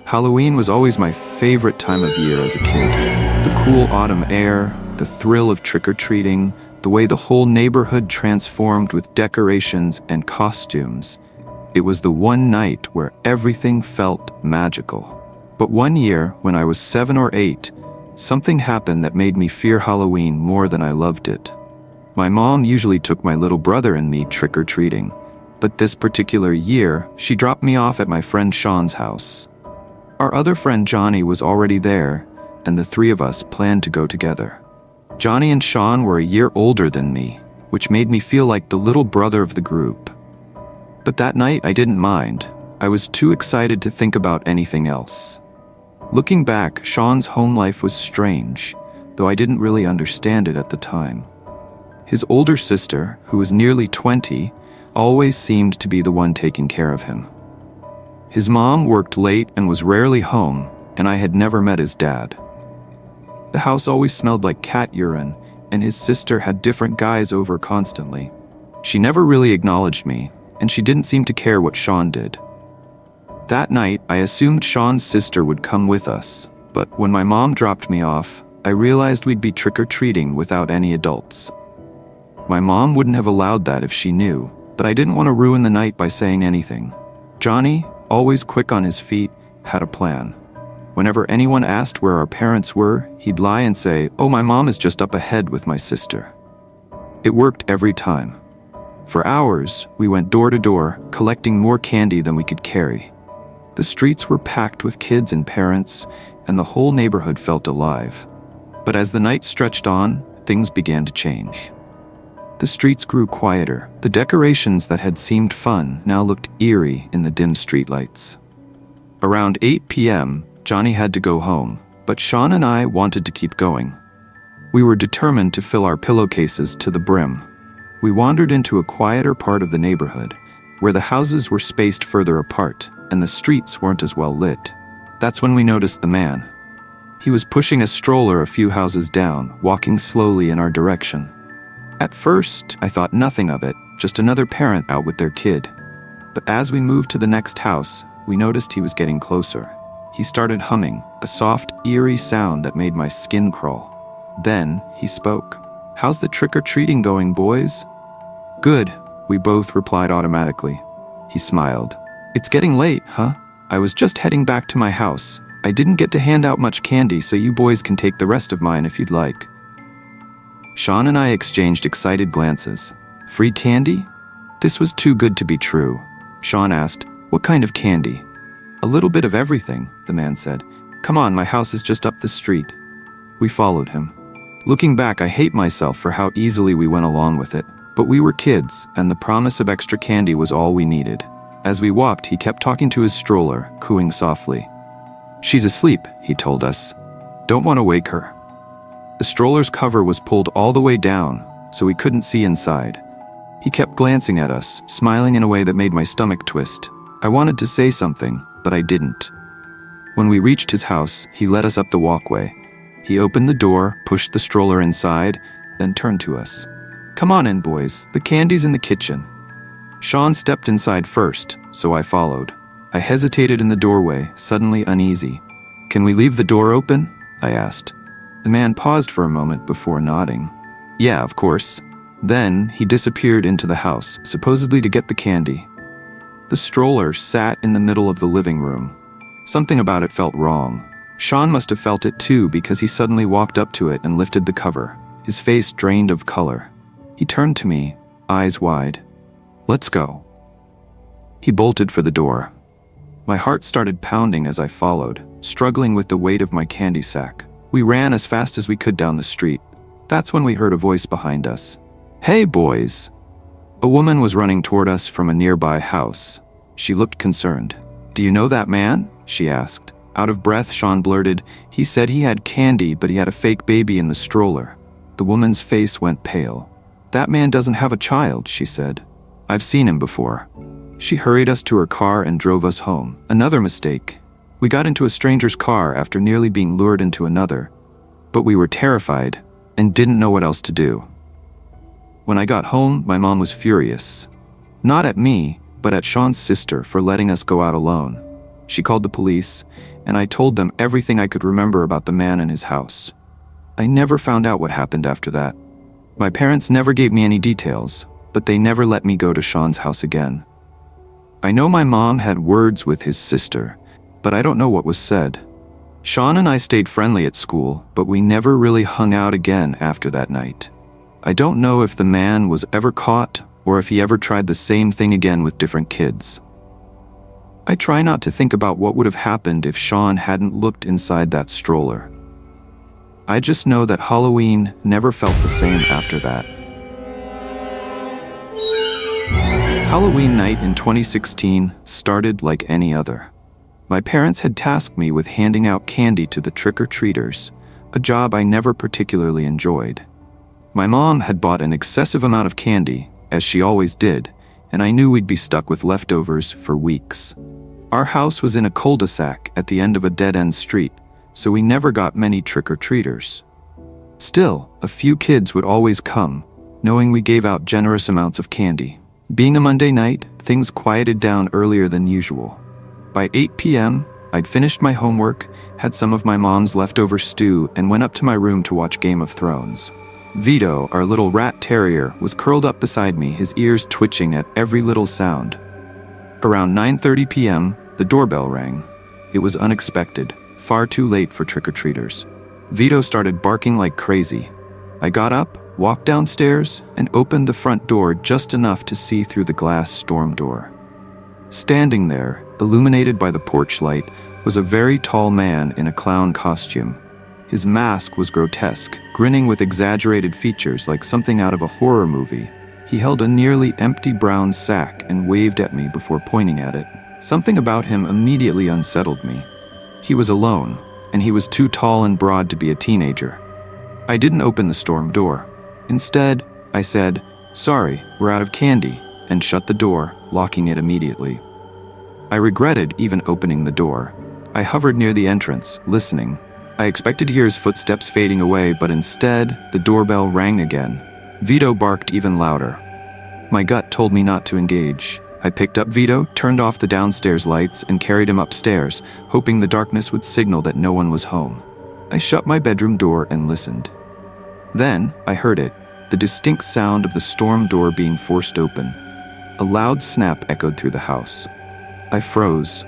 Halloween was always my favorite time of year as a kid. The cool autumn air, the thrill of trick-or-treating, the way the whole neighborhood transformed with decorations and costumes. It was the one night where everything felt magical. But one year, when I was 7 or 8, something happened that made me fear Halloween more than I loved it. My mom usually took my little brother and me trick-or-treating, but this particular year, she dropped me off at my friend Sean's house. Our other friend Johnny was already there, and the three of us planned to go together. Johnny and Sean were a year older than me, which made me feel like the little brother of the group. But that night I didn't mind. I was too excited to think about anything else. Looking back, Sean's home life was strange, though I didn't really understand it at the time. His older sister, who was nearly 20, always seemed to be the one taking care of him. His mom worked late and was rarely home, and I had never met his dad. The house always smelled like cat urine, and his sister had different guys over constantly. She never really acknowledged me, and she didn't seem to care what Sean did. That night, I assumed Sean's sister would come with us, but when my mom dropped me off, I realized we'd be trick-or-treating without any adults. My mom wouldn't have allowed that if she knew, but I didn't want to ruin the night by saying anything. Johnny, always quick on his feet, had a plan. Whenever anyone asked where our parents were, he'd lie and say, "Oh, my mom is just up ahead with my sister." It worked every time. For hours, we went door to door, collecting more candy than we could carry. The streets were packed with kids and parents, and the whole neighborhood felt alive. But as the night stretched on, things began to change. The streets grew quieter. The decorations that had seemed fun now looked eerie in the dim streetlights. Around 8 p.m., Johnny had to go home, but Sean and I wanted to keep going. We were determined to fill our pillowcases to the brim. We wandered into a quieter part of the neighborhood, where the houses were spaced further apart and the streets weren't as well lit. That's when we noticed the man. He was pushing a stroller a few houses down, walking slowly in our direction. At first, I thought nothing of it, just another parent out with their kid. But as we moved to the next house, we noticed he was getting closer. He started humming, a soft, eerie sound that made my skin crawl. Then, he spoke. "How's the trick-or-treating going, boys?" "Good," we both replied automatically. He smiled. "It's getting late, huh? I was just heading back to my house. I didn't get to hand out much candy, so you boys can take the rest of mine if you'd like." Sean and I exchanged excited glances. Free candy? This was too good to be true. Sean asked, "What kind of candy?" "A little bit of everything," the man said. "Come on, my house is just up the street." We followed him. Looking back, I hate myself for how easily we went along with it. But we were kids, and the promise of extra candy was all we needed. As we walked, he kept talking to his stroller, cooing softly. "She's asleep," he told us. "Don't want to wake her." The stroller's cover was pulled all the way down, so we couldn't see inside. He kept glancing at us, smiling in a way that made my stomach twist. I wanted to say something, but I didn't. When we reached his house, he led us up the walkway. He opened the door, pushed the stroller inside, then turned to us. "Come on in, boys. The candy's in the kitchen." Sean stepped inside first, so I followed. I hesitated in the doorway, suddenly uneasy. "Can we leave the door open?" I asked. The man paused for a moment before nodding. "Yeah, of course." Then he disappeared into the house, supposedly to get the candy. The stroller sat in the middle of the living room. Something about it felt wrong. Sean must have felt it too, because he suddenly walked up to it and lifted the cover, his face drained of color. He turned to me, eyes wide. "Let's go." He bolted for the door. My heart started pounding as I followed, struggling with the weight of my candy sack. We ran as fast as we could down the street. That's when we heard a voice behind us. "Hey, boys!" A woman was running toward us from a nearby house. She looked concerned. "Do you know that man?" she asked. Out of breath, Sean blurted, "He said he had candy, but he had a fake baby in the stroller." The woman's face went pale. "That man doesn't have a child," she said. "I've seen him before." She hurried us to her car and drove us home. Another mistake. We got into a stranger's car after nearly being lured into another. But we were terrified and didn't know what else to do. When I got home, my mom was furious. Not at me, but at Sean's sister for letting us go out alone. She called the police, and I told them everything I could remember about the man and his house. I never found out what happened after that. My parents never gave me any details, but they never let me go to Sean's house again. I know my mom had words with his sister, but I don't know what was said. Sean and I stayed friendly at school, but we never really hung out again after that night. I don't know if the man was ever caught or if he ever tried the same thing again with different kids. I try not to think about what would have happened if Sean hadn't looked inside that stroller. I just know that Halloween never felt the same after that. Halloween night in 2016 started like any other. My parents had tasked me with handing out candy to the trick-or-treaters, a job I never particularly enjoyed. My mom had bought an excessive amount of candy, as she always did, and I knew we'd be stuck with leftovers for weeks. Our house was in a cul-de-sac at the end of a dead-end street, so we never got many trick-or-treaters. Still, a few kids would always come, knowing we gave out generous amounts of candy. Being a Monday night, things quieted down earlier than usual. By 8 p.m., I'd finished my homework, had some of my mom's leftover stew, and went up to my room to watch Game of Thrones. Vito, our little rat terrier, was curled up beside me, his ears twitching at every little sound. Around 9:30 p.m., the doorbell rang. It was unexpected, far too late for trick-or-treaters. Vito started barking like crazy. I got up, walked downstairs, and opened the front door just enough to see through the glass storm door. Standing there, illuminated by the porch light, was a very tall man in a clown costume. His mask was grotesque, grinning with exaggerated features like something out of a horror movie. He held a nearly empty brown sack and waved at me before pointing at it. Something about him immediately unsettled me. He was alone, and he was too tall and broad to be a teenager. I didn't open the storm door. Instead, I said, "Sorry, we're out of candy," and shut the door, locking it immediately. I regretted even opening the door. I hovered near the entrance, listening. I expected to hear his footsteps fading away, but instead, the doorbell rang again. Vito barked even louder. My gut told me not to engage. I picked up Vito, turned off the downstairs lights, and carried him upstairs, hoping the darkness would signal that no one was home. I shut my bedroom door and listened. Then, I heard it, the distinct sound of the storm door being forced open. A loud snap echoed through the house. I froze.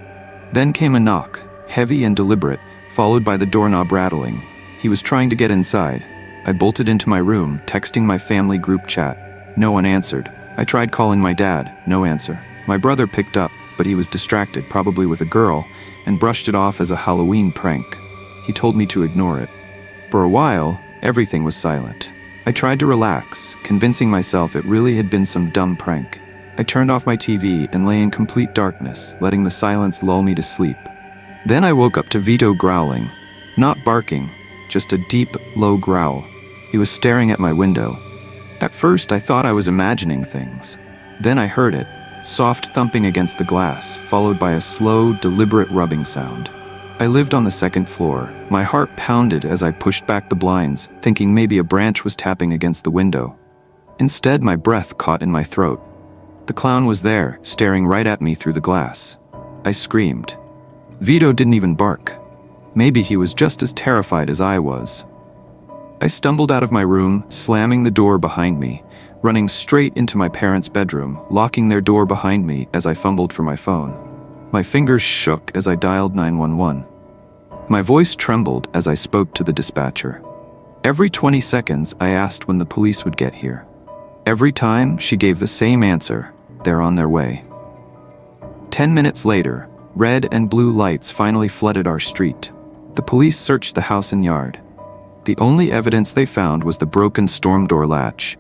Then came a knock, heavy and deliberate, followed by the doorknob rattling. He was trying to get inside. I bolted into my room, texting my family group chat. No one answered. I tried calling my dad. No answer. My brother picked up, but he was distracted, probably with a girl, and brushed it off as a Halloween prank. He told me to ignore it. For a while, everything was silent. I tried to relax, convincing myself it really had been some dumb prank. I turned off my TV and lay in complete darkness, letting the silence lull me to sleep. Then I woke up to Vito growling. Not barking, just a deep, low growl. He was staring at my window. At first, I thought I was imagining things. Then I heard it, soft thumping against the glass, followed by a slow, deliberate rubbing sound. I lived on the second floor. My heart pounded as I pushed back the blinds, thinking maybe a branch was tapping against the window. Instead, my breath caught in my throat. The clown was there, staring right at me through the glass. I screamed. Vito didn't even bark. Maybe he was just as terrified as I was. I stumbled out of my room, slamming the door behind me, running straight into my parents' bedroom, locking their door behind me as I fumbled for my phone. My fingers shook as I dialed 911. My voice trembled as I spoke to the dispatcher. Every 20 seconds, I asked when the police would get here. Every time, she gave the same answer: they're on their way. 10 minutes later, red and blue lights finally flooded our street. The police searched the house and yard. The only evidence they found was the broken storm door latch,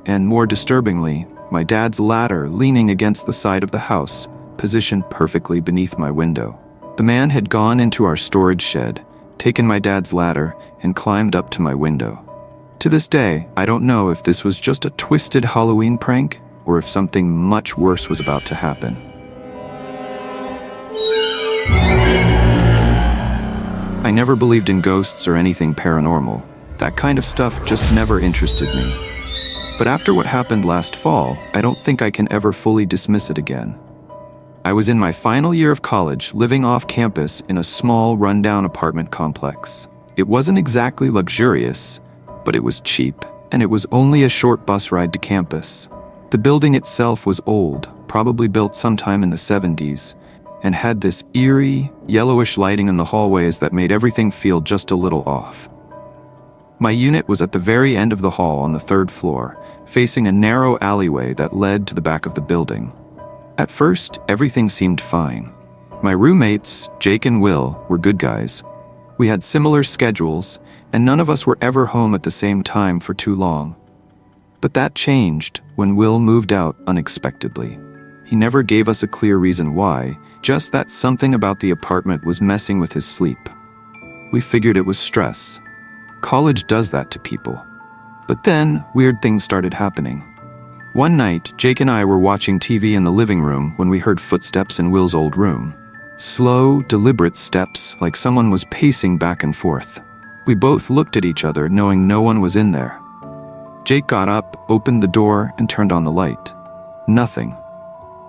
and more disturbingly, my dad's ladder leaning against the side of the house, positioned perfectly beneath my window. The man had gone into our storage shed, taken my dad's ladder, and climbed up to my window. To this day, I don't know if this was just a twisted Halloween prank or if something much worse was about to happen. I never believed in ghosts or anything paranormal. That kind of stuff just never interested me. But after what happened last fall, I don't think I can ever fully dismiss it again. I was in my final year of college, living off campus in a small, rundown apartment complex. It wasn't exactly luxurious, but it was cheap, and it was only a short bus ride to campus. The building itself was old, probably built sometime in the 70s, and had this eerie, yellowish lighting in the hallways that made everything feel just a little off. My unit was at the very end of the hall on the 3rd floor, facing a narrow alleyway that led to the back of the building. At first, everything seemed fine. My roommates, Jake and Will, were good guys. We had similar schedules, and none of us were ever home at the same time for too long. But that changed when Will moved out unexpectedly. He never gave us a clear reason why, just that something about the apartment was messing with his sleep. We figured it was stress. College does that to people. But then, weird things started happening. One night, Jake and I were watching TV in the living room when we heard footsteps in Will's old room. Slow, deliberate steps, like someone was pacing back and forth. We both looked at each other, knowing no one was in there. Jake got up, opened the door, and turned on the light. Nothing.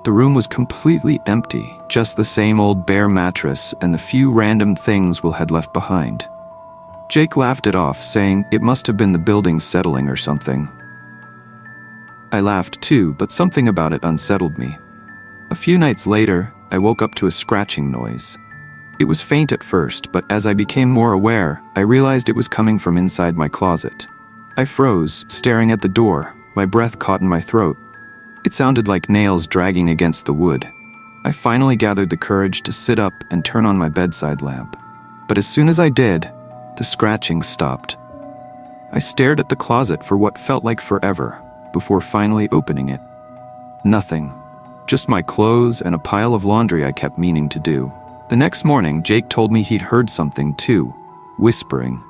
The room was completely empty, just the same old bare mattress and the few random things Will had left behind. Jake laughed it off, saying it must have been the building settling or something. I laughed too, but something about it unsettled me. A few nights later, I woke up to a scratching noise. It was faint at first, but as I became more aware, I realized it was coming from inside my closet. I froze, staring at the door, my breath caught in my throat. It sounded like nails dragging against the wood. I finally gathered the courage to sit up and turn on my bedside lamp. But as soon as I did, the scratching stopped. I stared at the closet for what felt like forever, before finally opening it. Nothing. Just my clothes and a pile of laundry I kept meaning to do. The next morning, Jake told me he'd heard something too, whispering.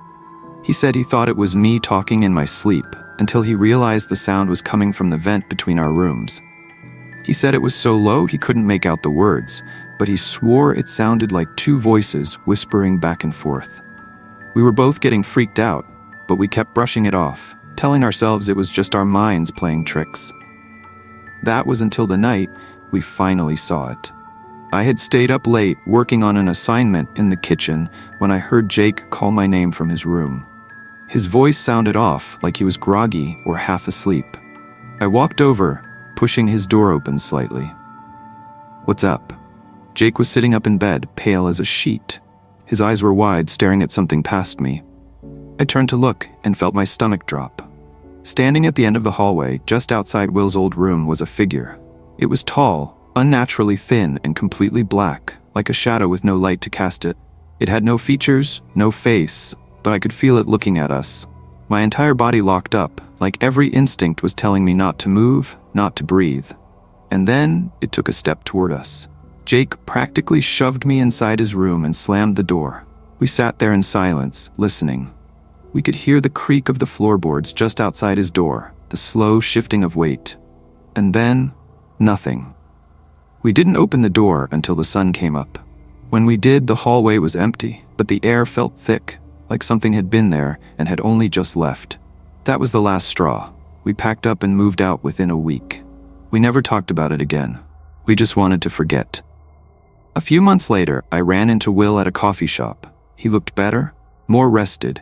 He said he thought it was me talking in my sleep, until he realized the sound was coming from the vent between our rooms. He said it was so low he couldn't make out the words, but he swore it sounded like two voices whispering back and forth. We were both getting freaked out, but we kept brushing it off, telling ourselves it was just our minds playing tricks. That was until the night we finally saw it. I had stayed up late working on an assignment in the kitchen when I heard Jake call my name from his room. His voice sounded off, like he was groggy or half asleep. I walked over, pushing his door open slightly. "What's up?" Jake was sitting up in bed, pale as a sheet. His eyes were wide, staring at something past me. I turned to look and felt my stomach drop. Standing at the end of the hallway, just outside Will's old room, was a figure. It was tall, unnaturally thin, and completely black, like a shadow with no light to cast it. It had no features, no face, but I could feel it looking at us. My entire body locked up, like every instinct was telling me not to move, not to breathe. And then it took a step toward us. Jake practically shoved me inside his room and slammed the door. We sat there in silence, listening. We could hear the creak of the floorboards just outside his door, the slow shifting of weight. And then, nothing. We didn't open the door until the sun came up. When we did, the hallway was empty, but the air felt thick, like something had been there and had only just left. That was the last straw. We packed up and moved out within a week. We never talked about it again. We just wanted to forget. A few months later, I ran into Will at a coffee shop. He looked better, more rested.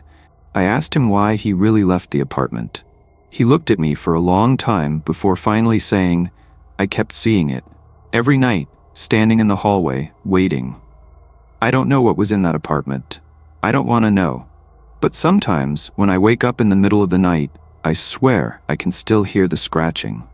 I asked him why he really left the apartment. He looked at me for a long time before finally saying, "I kept seeing it. Every night, standing in the hallway, waiting. I don't know what was in that apartment. I don't want to know. But sometimes, when I wake up in the middle of the night, I swear I can still hear the scratching."